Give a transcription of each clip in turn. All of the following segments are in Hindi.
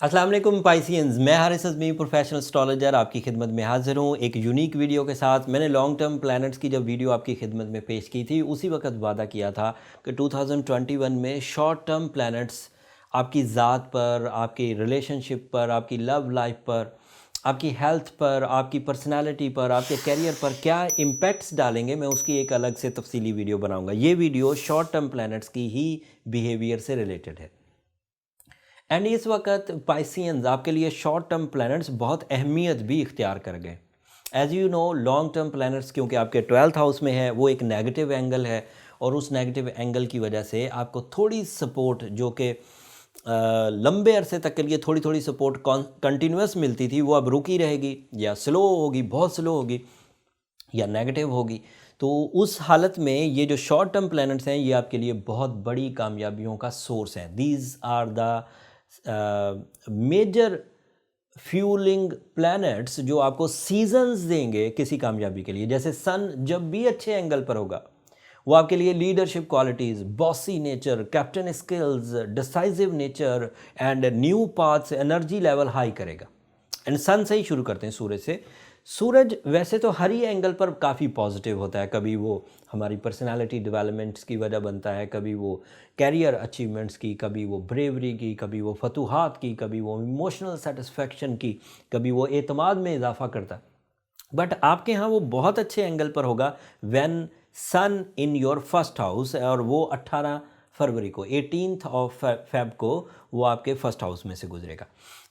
अस्सलाम वालेकुम पाइसियंस, मैं हारिस अज़मी प्रोफेशनल एस्ट्रोलॉजर आपकी खिदमत में हाज़िर हूँ एक यूनिक वीडियो के साथ। मैंने लॉन्ग टर्म प्लैनेट्स की जब वीडियो आपकी खिदमत में पेश की थी उसी वक्त वादा किया था कि 2021 में शॉर्ट टर्म प्लैनेट्स आपकी ज़ात पर, आपकी रिलेशनशिप पर, आपकी लव लाइफ पर, आपकी हेल्थ पर, आपकी पर्सनालिटी पर, आपके करियर पर क्या इम्पैक्ट्स डालेंगे, मैं उसकी एक अलग से तफसीली वीडियो बनाऊँगा। ये वीडियो शॉर्ट टर्म प्लैनेट्स की ही बिहेवियर से रिलेटेड है। एंड इस वक्त पाइसियंस आपके लिए शॉर्ट टर्म प्लैनेट्स बहुत अहमियत भी इख्तियार कर गए। As you know, long term planets क्योंकि आपके 12th हाउस में है, वो एक नेगेटिव एंगल है और उस नेगेटिव एंगल की वजह से आपको थोड़ी सपोर्ट जो कि लंबे अरसे तक के लिए थोड़ी थोड़ी सपोर्ट कंटिन्यूस मिलती थी, वो अब रुकी रहेगी या स्लो होगी, बहुत स्लो होगी या नेगेटिव होगी। तो उस हालत में ये जो शॉर्ट टर्म प्लैनेट्स हैं ये आपके लिए बहुत बड़ी कामयाबियों का सोर्स है। These are the major fueling planets जो आपको सीजन्स देंगे किसी कामयाबी के लिए। जैसे सन जब भी अच्छे एंगल पर होगा वो आपके लिए leadership qualities, bossy nature, captain skills, decisive nature and new paths, energy level high करेगा। एंड सन से ही शुरू करते हैं, सूरज से। सूरज वैसे तो हर ही एंगल पर काफ़ी पॉजिटिव होता है। कभी वो हमारी पर्सनालिटी डेवलपमेंट्स की वजह बनता है, कभी वो कैरियर अचीवमेंट्स की, कभी वो ब्रेवरी की, कभी वो फतूहात की, कभी वो इमोशनल सेटिस्फेक्शन की, कभी वो एतमाद में इजाफा करता है। बट आपके यहाँ वो बहुत अच्छे एंगल पर होगा when sun in your first house, और वो 18 फरवरी को 18th ऑफ फेब को वो आपके फर्स्ट हाउस में से गुजरेगा।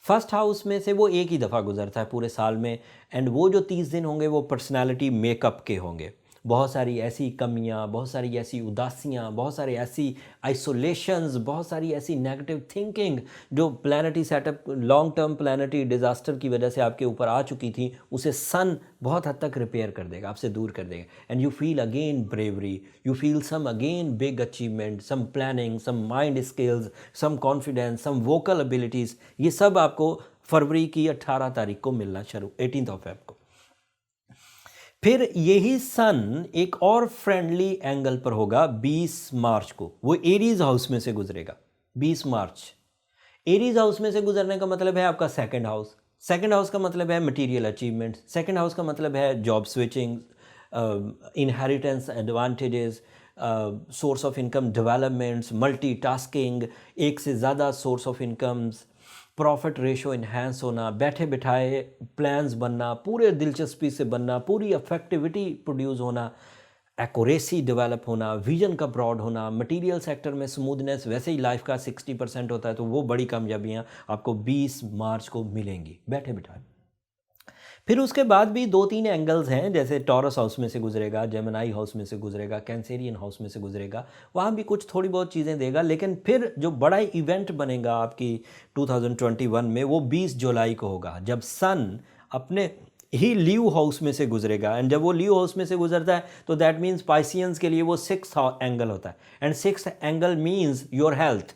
फर्स्ट हाउस में से वो एक ही दफ़ा गुजरता है पूरे साल में। एंड वो जो 30 दिन होंगे वो पर्सनालिटी मेकअप के होंगे। बहुत सारी ऐसी कमियां, बहुत सारी ऐसी उदासियां, बहुत सारी ऐसी आइसोलेशंस, बहुत सारी ऐसी नेगेटिव थिंकिंग जो प्लानिटी सेटअप, लॉन्ग टर्म प्लानिटी डिज़ास्टर की वजह से आपके ऊपर आ चुकी थी, उसे सन बहुत हद तक रिपेयर कर देगा, आपसे दूर कर देगा। And you feel again bravery, you feel some again big achievement, some planning, some mind skills, some confidence, some vocal abilities. ये सब आपको फरवरी की 18 तारीख को मिलना शुरू, 18th ऑफ फेब को। फिर यही सन एक और फ्रेंडली एंगल पर होगा 20 मार्च को, वो एरीज हाउस में से गुजरेगा। 20 मार्च एरीज हाउस में से गुजरने का मतलब है आपका सेकंड हाउस। सेकंड हाउस का मतलब है मटेरियल अचीवमेंट। सेकंड हाउस का मतलब है job switching, inheritance advantages, source of income developments, multitasking, एक से ज़्यादा source of incomes, profit ratio enhance होना, बैठे बिठाए प्लान्स बनना, पूरे दिलचस्पी से बनना, पूरी अफेक्टिविटी प्रोड्यूस होना, एक्यूरेसी डेवलप होना, विजन का ब्रॉड होना, मटेरियल सेक्टर में स्मूथनेस। वैसे ही लाइफ का 60% होता है, तो वो बड़ी कामयाबियाँ आपको 20 मार्च को मिलेंगी बैठे बिठाए। फिर उसके बाद भी 2-3 एंगल्स हैं, जैसे टॉरस हाउस में से गुजरेगा, जेमिनी हाउस में से गुजरेगा, कैंसेरियन हाउस में से गुजरेगा, वहाँ भी कुछ थोड़ी बहुत चीज़ें देगा। लेकिन फिर जो बड़ा इवेंट बनेगा आपकी 2021 में वो 20 जुलाई को होगा, जब सन अपने ही लीव हाउस में से गुजरेगा। एंड जब वो लीव हाउस में से गुजरता है तो दैट मीन्स पाइसियंस के लिए वो 6th एंगल होता है। And 6th angle means your health.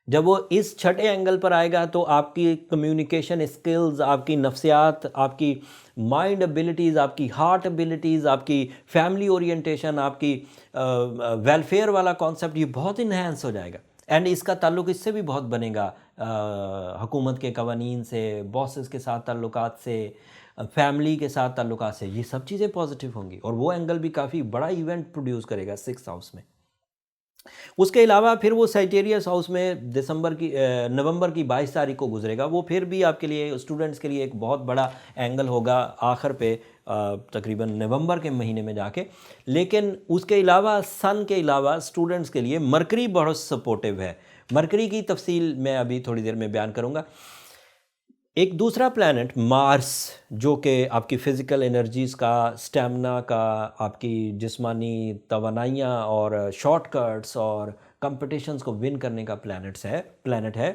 जब वो इस छठे एंगल पर आएगा तो आपकी कम्युनिकेशन स्किल्स, आपकी नफ्सियात, आपकी माइंड एबिलिटीज़, आपकी हार्ट एबिलिटीज़, आपकी फैमिली ओरिएंटेशन, आपकी वेलफेयर वाला कॉन्सेप्ट, ये बहुत इन्हेंस हो जाएगा। एंड इसका ताल्लुक इससे भी बहुत बनेगा, हुकूमत के कवानीन से, बॉसेस के साथ ताल्लुकात से, फैमिली के साथ ताल्लुकात से। ये सब चीज़ें पॉजिटिव होंगी और वो एंगल भी काफ़ी बड़ा इवेंट प्रोड्यूस करेगा 6th हाउस में। उसके अलावा फिर वो साइटेरियस हाउस में नवंबर की 22 तारीख को गुजरेगा। वो फिर भी आपके लिए, स्टूडेंट्स के लिए एक बहुत बड़ा एंगल होगा आखिर पे, तकरीबन नवंबर के महीने में जाके। लेकिन उसके अलावा, सन के अलावा, स्टूडेंट्स के लिए मरकरी बहुत सपोर्टिव है। मरकरी की तफसील मैं अभी थोड़ी देर में बयान करूँगा। एक दूसरा प्लैनेट मार्स, जो कि आपकी फ़िज़िकल एनर्जीज़ का, स्टैमिना का, आपकी जिस्मानी तवानाइयाँ और शॉर्टकट्स और कंपटीशंस को विन करने का प्लैनेट है।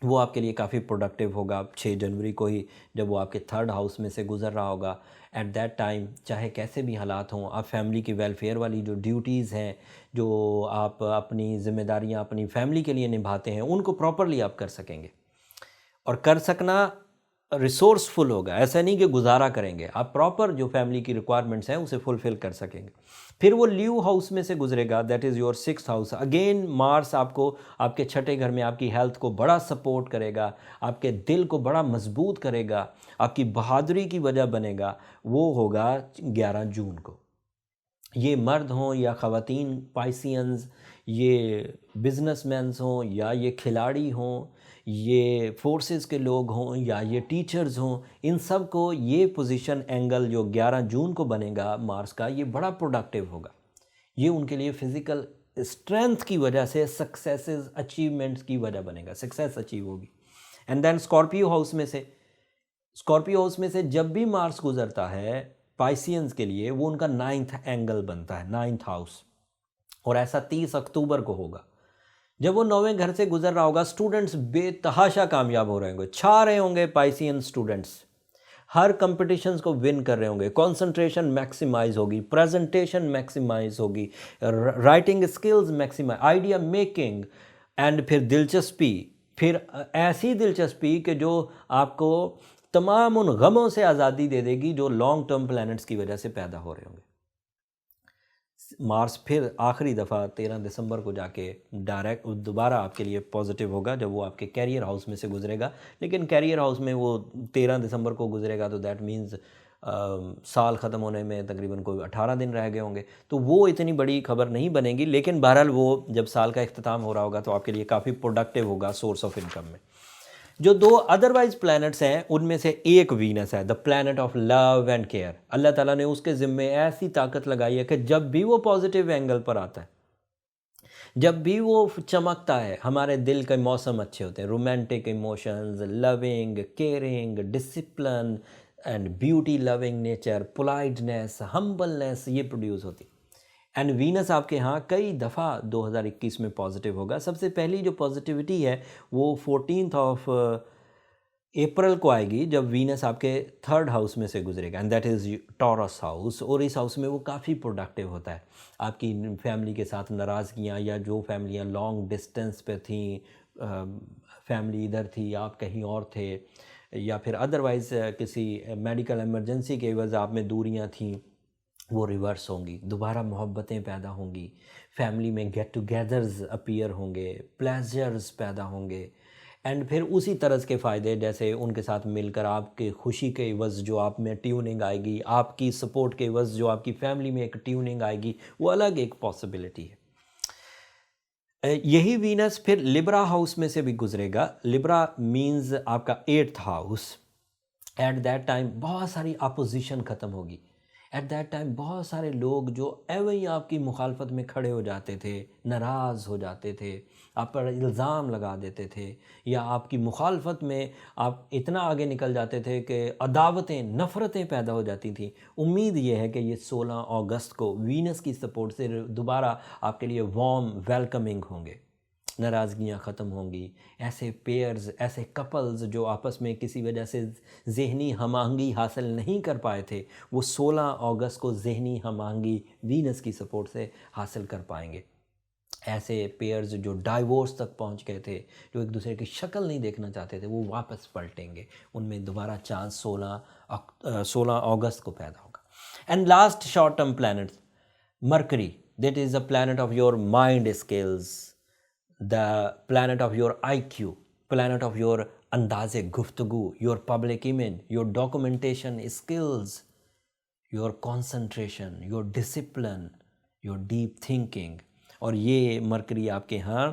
वो आपके लिए काफ़ी प्रोडक्टिव होगा 6 जनवरी को ही, जब वो आपके 3rd हाउस में से गुज़र रहा होगा। एट दैट टाइम चाहे कैसे भी हालात हों, आप फैमिली की वेलफेयर वाली जो ड्यूटीज़ हैं, जो आप अपनी ज़िम्मेदारियाँ अपनी फैमिली के लिए निभाते हैं, उनको प्रॉपरली आप कर सकेंगे। और कर सकना रिसोर्सफुल होगा, ऐसा नहीं कि गुजारा करेंगे, आप प्रॉपर जो फैमिली की रिक्वायरमेंट्स हैं उसे फुलफ़िल कर सकेंगे। फिर वो लीव हाउस में से गुजरेगा, that is your sixth house. Again Mars आपको आपके छठे घर में आपकी हेल्थ को बड़ा सपोर्ट करेगा, आपके दिल को बड़ा मजबूत करेगा, आपकी बहादुरी की वजह बनेगा। वो होगा 11 जून को। ये मर्द हों या ख़वातीन पाइसियंस, ये बिजनेसमैन्स हों या ये खिलाड़ी हों, ये फोर्सेस के लोग हों या ये टीचर्स हों, इन सब को ये पोजीशन एंगल जो 11 जून को बनेगा मार्स का, ये बड़ा प्रोडक्टिव होगा। ये उनके लिए फिज़िकल स्ट्रेंथ की वजह से सक्सेसेस अचीवमेंट्स की वजह बनेगा, सक्सेस अचीव होगी। एंड देन स्कॉर्पियो हाउस में से जब भी मार्स गुजरता है पाइसियंस के लिए, वो उनका 9th एंगल बनता है, 9th हाउस। और ऐसा 30 अक्टूबर को होगा। जब वो 9वें घर से गुजर रहा होगा, स्टूडेंट्स बेतहाशा कामयाब हो रहे होंगे, छा रहे होंगे पाइसियन स्टूडेंट्स, हर कंपटीशंस को विन कर रहे होंगे, कंसंट्रेशन मैक्सिमाइज होगी, प्रेजेंटेशन मैक्सिमाइज होगी, writing skills maximize, idea making, and फिर दिलचस्पी, फिर ऐसी दिलचस्पी कि जो आपको तमाम उन गमों से आज़ादी दे देगी जो लॉन्ग टर्म प्लैनेट्स की वजह से पैदा हो रहे होंगे। मार्स फिर आखिरी दफ़ा 13 दिसंबर को जाके डायरेक्ट दोबारा आपके लिए पॉजिटिव होगा जब वो आपके कैरियर हाउस में से गुजरेगा। लेकिन कैरियर हाउस में वो 13 दिसंबर को गुजरेगा तो दैट मीन्स साल ख़त्म होने में तकरीबन कोई 18 दिन रह गए होंगे, तो वो इतनी बड़ी खबर नहीं बनेगी। लेकिन बहरहाल वो जब साल का इख्तिताम हो रहा होगा तो आपके लिए काफ़ी प्रोडक्टिव होगा सोर्स ऑफ इनकम में। जो दो अदरवाइज प्लैनेट्स हैं उनमें से एक वीनस है, the planet of love and care. अल्लाह ताला ने उसके ज़िम्मे ऐसी ताकत लगाई है कि जब भी वो पॉजिटिव एंगल पर आता है, जब भी वो चमकता है, हमारे दिल के मौसम अच्छे होते हैं, romantic emotions, loving, caring, discipline and beauty loving nature, politeness, humbleness, ये प्रोड्यूस होती है। एंड वीनस आपके यहाँ कई दफ़ा 2021 में पॉजिटिव होगा। सबसे पहली जो पॉजिटिविटी है वो 14th ऑफ अप्रैल को आएगी जब वीनस आपके 3rd हाउस में से गुजरेगा, and that is taurus house. और इस हाउस में वो काफ़ी प्रोडक्टिव होता है। आपकी फैमिली के साथ नाराज़गियाँ या जो फैमिलियाँ लॉन्ग डिस्टेंस पे थीं, फैमिली इधर थी आप कहीं और थे, या फिर अदरवाइज़ किसी मेडिकल इमरजेंसी के एवज़ आप में दूरियाँ थीं, वो रिवर्स होंगी, दोबारा मोहब्बतें पैदा होंगी, फैमिली में गेट टुगेदर्स अपीयर होंगे, प्लेजर्स पैदा होंगे। एंड फिर उसी तरह के फ़ायदे, जैसे उनके साथ मिलकर आपके खुशी के इवज़ जो आप में ट्यूनिंग आएगी, आपकी सपोर्ट के इवज़ जो आपकी फैमिली में एक ट्यूनिंग आएगी, वो अलग एक पॉसिबिलिटी है। यही वीनस फिर लिब्रा हाउस में से भी गुजरेगा। लिब्रा मीन्स आपका 8th house. Eight that time बहुत सारी अपोजिशन ख़त्म होगी। एट दैट टाइम बहुत सारे लोग जो एवं ही आपकी मुखालफत में खड़े हो जाते थे, नाराज़ हो जाते थे, आप पर इल्ज़ाम लगा देते थे, या आपकी मुखालफत में आप इतना आगे निकल जाते थे कि अदावतें, नफ़रतें पैदा हो जाती थी। उम्मीद ये है कि ये 16 अगस्त को वीनस की सपोर्ट से दोबारा आपके लिए वार्म वेलकमिंग होंगे, नाराज़गियाँ ख़त्म होंगी। ऐसे पेयर्स, ऐसे कपल्स जो आपस में किसी वजह से ज़हनी हम-आहंगी हासिल नहीं कर पाए थे, वो 16 अगस्त को ज़हनी हम-आहंगी वीनस की सपोर्ट से हासिल कर पाएंगे। ऐसे पेयर्स जो डाइवोर्स तक पहुंच गए थे, जो एक दूसरे की शक्ल नहीं देखना चाहते थे, वो वापस पलटेंगे, उनमें दोबारा चांस 16 अगस्त को पैदा होगा। And last short term planet mercury, that is the planet of your mind skills, the planet of your IQ, planet of your अंदाज़े गुफ्तगू, your public image, your documentation skills, your concentration, your discipline, your deep thinking। और ये मरकरी आपके यहाँ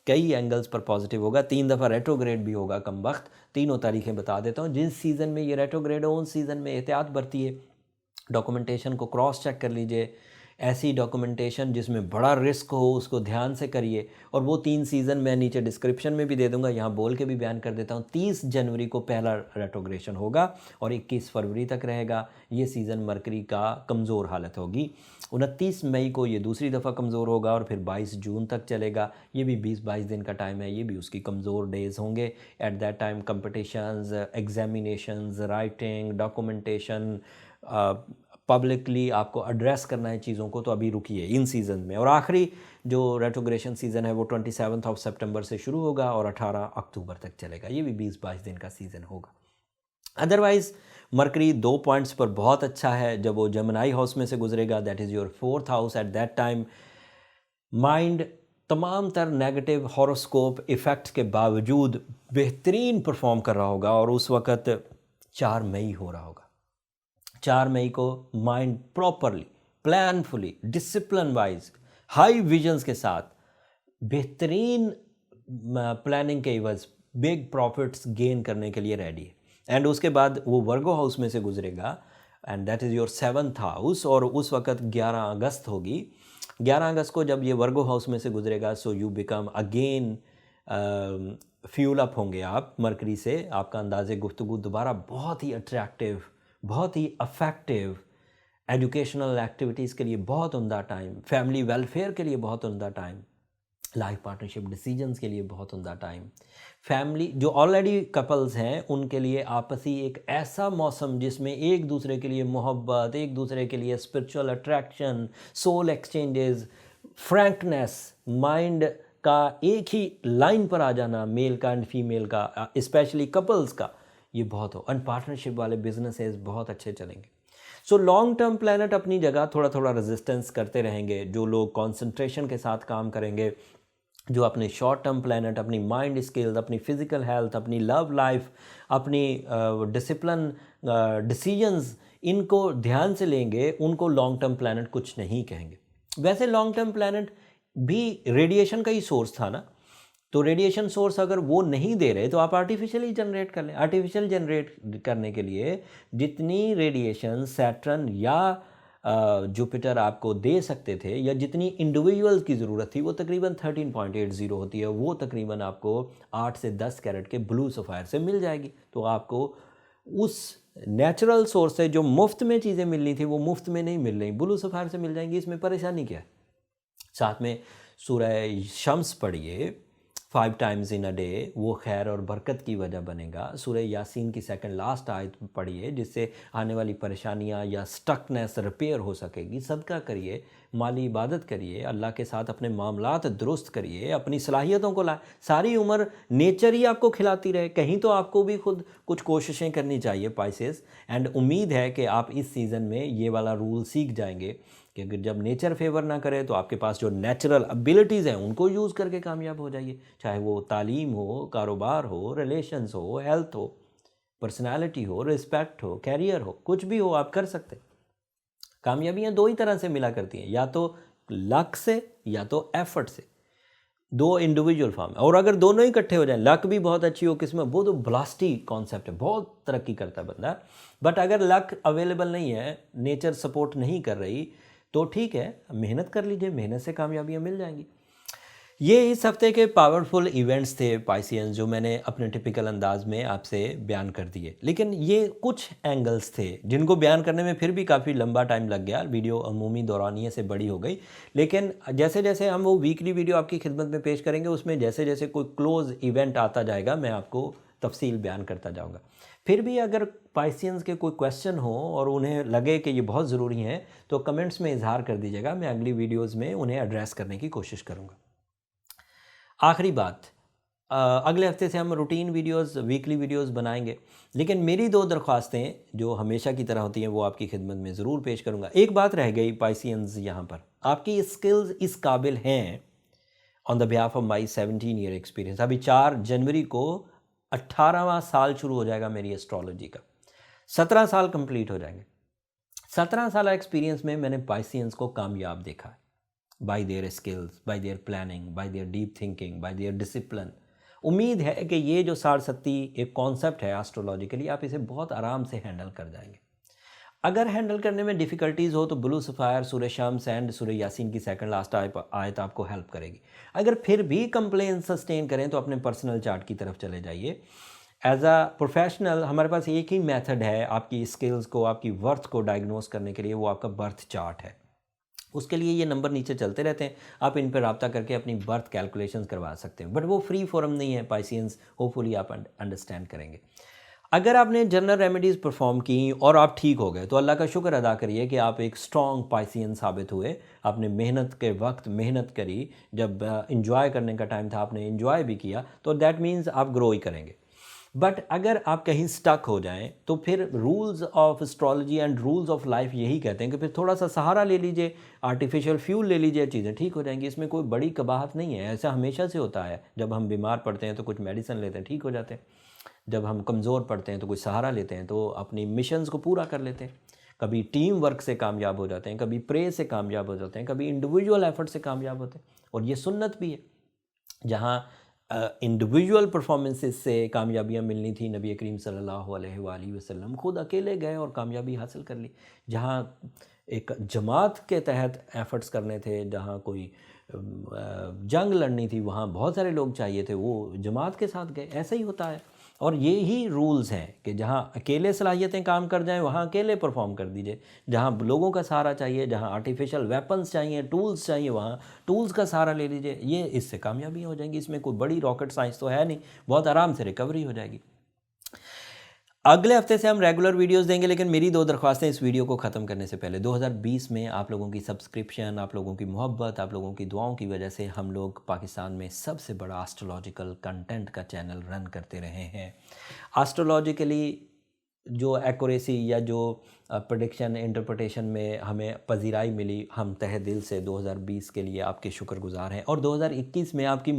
कई एंगल्स पर पॉजिटिव होगा। 3 दफ़ा रेट्रोग्रेड भी होगा कम वक्त। तीनों तारीखें बता देता हूँ। जिस सीज़न में ये रेट्रोग्रेड हो उस सीज़न में एहतियात बरतिए, डॉक्यूमेंटेशन को क्रॉस चेक कर लीजिए। ऐसी डॉक्यूमेंटेशन जिसमें बड़ा रिस्क हो उसको ध्यान से करिए। और वो 3 सीज़न मैं नीचे डिस्क्रिप्शन में भी दे दूंगा, यहाँ बोल के भी बयान कर देता हूँ। 30 जनवरी को पहला रेट्रोग्रेशन होगा और 21 फरवरी तक रहेगा। ये सीज़न मरकरी का कमज़ोर हालत होगी। 29 मई को ये दूसरी दफ़ा कमज़ोर होगा और फिर 22 जून तक चलेगा। ये भी 20-22 दिन का टाइम है, ये भी उसकी कमज़ोर डेज़ होंगे। At that time competitions, examinations, writing, documentation, publicly आपको एड्रेस करना है चीज़ों को, तो अभी रुकिए इन सीज़न में। और आखिरी जो रेट्रोग्रेशन सीज़न है वो 27 ऑफ सितंबर से शुरू होगा और 18 अक्टूबर तक चलेगा। ये भी 20-22 दिन का सीज़न होगा। अदरवाइज मरकरी 2 पॉइंट्स पर बहुत अच्छा है। जब वो जमनाई हाउस में से गुजरेगा, that is your 4th house, eight that time mind तमाम तर नेगेटिव हॉरोस्कोप इफ़ेक्ट्स के बावजूद बेहतरीन परफॉर्म कर रहा होगा। और उस वक़्त 4 मई हो रहा होगा। 4 मई को mind properly, planfully, discipline wise, high visions के साथ बेहतरीन प्लानिंग के इवज़ बिग प्रॉफिट्स गेन करने के लिए रेडी है। एंड उसके बाद वो वर्गो हाउस में से गुजरेगा, and that is your 7th house. और उस वक़्त 11 अगस्त होगी। 11 अगस्त को जब ये वर्गो हाउस में से गुजरेगा, so you become again fuel up होंगे आप मरकरी से। आपका अंदाज़े गुफ्तगू दोबारा बहुत ही अट्रैक्टिव, बहुत ही अफेक्टिव, एजुकेशनल एक्टिविटीज़ के लिए बहुत उम्दा टाइम, फैमिली वेलफेयर के लिए बहुत उम्दा टाइम, लाइफ पार्टनरशिप डिसीजंस के लिए बहुत उम्दा टाइम, फैमिली जो ऑलरेडी कपल्स हैं उनके लिए आपसी एक ऐसा मौसम जिसमें एक दूसरे के लिए मोहब्बत, एक दूसरे के लिए spiritual attraction, soul exchanges, frankness, mind का एक ही लाइन पर आ जाना, मेल का एंड फीमेल का, स्पेशली कपल्स का, ये बहुत हो। एंड पार्टनरशिप वाले बिजनेसेस बहुत अच्छे चलेंगे। सो लॉन्ग टर्म प्लैनेट अपनी जगह थोड़ा थोड़ा रेजिस्टेंस करते रहेंगे। जो लोग कंसंट्रेशन के साथ काम करेंगे, जो अपने शॉर्ट टर्म प्लैनेट, अपनी माइंड स्किल्स, अपनी फिजिकल हेल्थ, अपनी लव लाइफ, अपनी डिसिप्लिन, डिसीजंस, इनको ध्यान से लेंगे, उनको लॉन्ग टर्म प्लैनेट कुछ नहीं कहेंगे। वैसे लॉन्ग टर्म प्लैनेट भी रेडिएशन का ही सोर्स था ना, तो रेडिएशन सोर्स अगर वो नहीं दे रहे तो आप आर्टिफिशियली जनरेट कर लें। आर्टिफिशियल जनरेट करने के लिए जितनी रेडिएशन सैटर्न या जुपिटर आपको दे सकते थे, या जितनी इंडिविजुअल्स की ज़रूरत थी, वो तकरीबन 13.80 होती है। वो तकरीबन आपको 8 से 10 कैरेट के ब्लू सफ़ायर से मिल जाएगी। तो आपको उस नेचुरल सोर्स से जो मुफ्त में चीज़ें मिलनी थी वो मुफ्त में नहीं मिल रही, ब्लू सफ़ायर से मिल जाएंगी। इसमें परेशानी क्या है? साथ में सूरह शम्स पढ़िए 5 टाइम्स इन अ डे, वो खैर और बरकत की वजह बनेगा। सूरह यासीन की सेकंड लास्ट आयत पढ़िए, जिससे आने वाली परेशानियां या स्टकनेस रिपेयर हो सकेगी। सदका करिए, माली इबादत करिए, अल्लाह के साथ अपने मामलात दुरुस्त करिए, अपनी सलाहियतों को सारी उम्र नेचर ही आपको खिलाती रहे, कहीं तो आपको भी खुद कुछ कोशिशें करनी चाहिए पाइसेस। एंड उम्मीद है कि आप इस सीज़न में ये वाला रूल सीख जाएंगे कि अगर जब नेचर फेवर ना करे तो आपके पास जो नेचुरल एबिलिटीज़ हैं उनको यूज़ करके कामयाब हो जाइए। चाहे वो तालीम हो, कारोबार हो, रिलेशंस हो, हेल्थ हो, पर्सनालिटी हो, रिस्पेक्ट हो, कैरियर हो, कुछ भी हो आप कर सकते हैं। कामयाबियाँ 2 ही तरह से मिला करती हैं, या तो लक से या तो एफर्ट से। 2 इंडिविजुअल फॉर्म है। और अगर दोनों ही इकट्ठे हो जाएं, लक भी बहुत अच्छी हो किस्मत, वो तो ब्लास्टी कॉन्सेप्ट है, बहुत तरक्की करता है बंदा। बट अगर लक अवेलेबल नहीं है, नेचर सपोर्ट नहीं कर रही, तो ठीक है, मेहनत कर लीजिए, मेहनत से कामयाबियाँ मिल जाएंगी। ये इस हफ्ते के पावरफुल इवेंट्स थे पाइसियंस, जो मैंने अपने टिपिकल अंदाज में आपसे बयान कर दिए। लेकिन ये कुछ एंगल्स थे जिनको बयान करने में फिर भी काफ़ी लंबा टाइम लग गया, वीडियो अमूमी दौरानिये से बड़ी हो गई। लेकिन जैसे जैसे हम वो वीकली वीडियो आपकी खिदमत में पेश करेंगे, उसमें जैसे जैसे कोई क्लोज इवेंट आता जाएगा, मैं आपको तफसील बयान करता जाऊँगा। फिर भी अगर पाइसियंस के कोई क्वेश्चन हो और उन्हें लगे कि ये बहुत ज़रूरी हैं, तो कमेंट्स में इजहार कर दीजिएगा, मैं अगली वीडियोज़ में उन्हें एड्रेस करने की कोशिश करूँगा। आखिरी बात, अगले हफ्ते से हम रूटीन वीडियोस, वीकली वीडियोस बनाएंगे, लेकिन मेरी 2 दरख्वास्तें जो हमेशा की तरह होती हैं वो आपकी खिदमत में ज़रूर पेश करूंगा। एक बात रह गई पाइसियंस, यहाँ पर आपकी स्किल्स इस काबिल हैं, on the behalf of my 17 year experience. अभी 4 जनवरी को 18वां साल शुरू हो जाएगा मेरी एस्ट्रोलॉजी का, 17 साल कंप्लीट हो जाएंगे। 17 साल एक्सपीरियंस में मैंने पाइसियंस को कामयाब देखा है, bye their skills, bye there planning, bye there deep thinking, bye there discipline. उम्मीद है कि ये जो 60-70 एक कॉन्सेप्ट है एस्ट्रोलॉजिकली, आप इसे बहुत आराम से हैंडल कर जाएंगे। अगर हैंडल करने में डिफ़िकल्टीज़ हो तो ब्लू सफ़ायर, सूरह शम्स एंड सूरह यासीन की सेकंड लास्ट आयत आपको हेल्प करेगी। अगर फिर भी कंप्लेन सस्टेन करें तो अपने पर्सनल चार्ट की तरफ चले जाइए। एज अ प्रोफेशनल हमारे पास एक ही मेथड है आपकी स्किल्स को, आपकी वर्थ को डायग्नोस करने के लिए, वो आपका बर्थ चार्ट है। उसके लिए ये नंबर नीचे चलते रहते हैं, आप इन पर रब्ता करके अपनी बर्थ कैलकुलेशंस करवा सकते हैं। बट वो फ्री फोरम नहीं है पाइसियंस, होपफुली आप अंडरस्टैंड करेंगे। अगर आपने जनरल रेमेडीज़ परफॉर्म की और आप ठीक हो गए तो अल्लाह का शुक्र अदा करिए कि आप एक स्ट्रॉन्ग पाइसियन साबित हुए। आपने मेहनत के वक्त मेहनत करी, जब इंजॉय करने का टाइम था आपने इंजॉय भी किया, तो दैट मीन्स आप ग्रो ही करेंगे। बट अगर आप कहीं स्टक हो जाएं तो फिर rules of astrology and rules of life यही कहते हैं कि फिर थोड़ा सा सहारा ले लीजिए, आर्टिफिशियल फ्यूल ले लीजिए, चीज़ें ठीक हो जाएंगी। इसमें कोई बड़ी कबाहत नहीं है, ऐसा हमेशा से होता है। जब हम बीमार पड़ते हैं तो कुछ मेडिसिन लेते हैं, ठीक हो जाते हैं। जब हम कमज़ोर पड़ते हैं तो कुछ सहारा लेते हैं, तो अपनी मिशंस को पूरा कर लेते हैं। कभी टीम वर्क से कामयाब हो जाते हैं, कभी प्रे से कामयाब हो जाते हैं, कभी इंडिविजुअल एफर्ट से कामयाब होते हैं। और ये सुन्नत भी है। जहाँ इंडिविजुअल परफॉर्मेंसेस से कामयाबियाँ मिलनी थी, नबी करीम सल्लल्लाहु अलैहि वसल्लम खुद अकेले गए और कामयाबी हासिल कर ली। जहाँ एक जमात के तहत एफ़र्ट्स करने थे, जहाँ कोई जंग लड़नी थी, वहाँ बहुत सारे लोग चाहिए थे, वो जमात के साथ गए। ऐसा ही होता है। और ये ही रूल्स हैं कि जहाँ अकेले सलाहियतें काम कर जाएं वहाँ अकेले परफॉर्म कर दीजिए, जहाँ लोगों का सहारा चाहिए, जहाँ आर्टिफिशियल वेपन्स चाहिए, टूल्स चाहिए, वहाँ टूल्स का सहारा ले लीजिए। ये इससे कामयाबी हो जाएंगी। इसमें कोई बड़ी रॉकेट साइंस तो है नहीं, बहुत आराम से रिकवरी हो जाएगी। अगले हफ्ते से हम रेगुलर वीडियोस देंगे, लेकिन मेरी 2 दरख्वास्तें इस वीडियो को ख़त्म करने से पहले। 2020 में आप लोगों की सब्सक्रिप्शन, आप लोगों की मोहब्बत, आप लोगों की दुआओं की वजह से हम लोग पाकिस्तान में सबसे बड़ा एस्ट्रोलॉजिकल कंटेंट का चैनल रन करते रहे हैं। एस्ट्रोलॉजिकली जो एक्यूरेसी या जो प्रेडिक्शन इंटरप्रिटेशन में हमें पजीराई मिली, हम तहे दिल से 2020 के लिए आपके शुक्रगुजार हैं। और 2021 में आपकी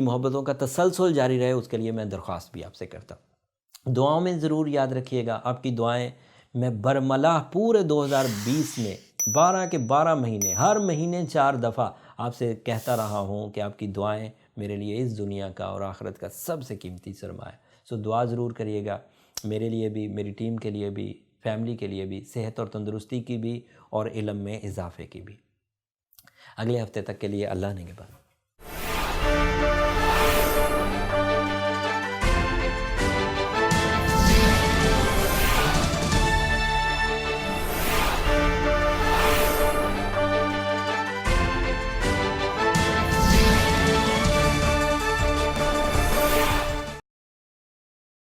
मोहब्बतों का तसलसल जारी रहे, उसके लिए मैं दरख्वास्त भी आपसे करता हूँ। दुआओं में ज़रूर याद रखिएगा। आपकी दुआएं मैं बरमला पूरे 2020 में 12 के 12 महीने, हर महीने 4 दफ़ा आपसे कहता रहा हूँ कि आपकी दुआएं मेरे लिए इस दुनिया का और आखिरत का सबसे कीमती सरमाया है। सो दुआ ज़रूर करिएगा, मेरे लिए भी, मेरी टीम के लिए भी, फैमिली के लिए भी, सेहत और तंदुरुस्ती की भी और इल्म में इजाफे की भी। अगले हफ्ते तक के लिए अल्लाह ने के बाद।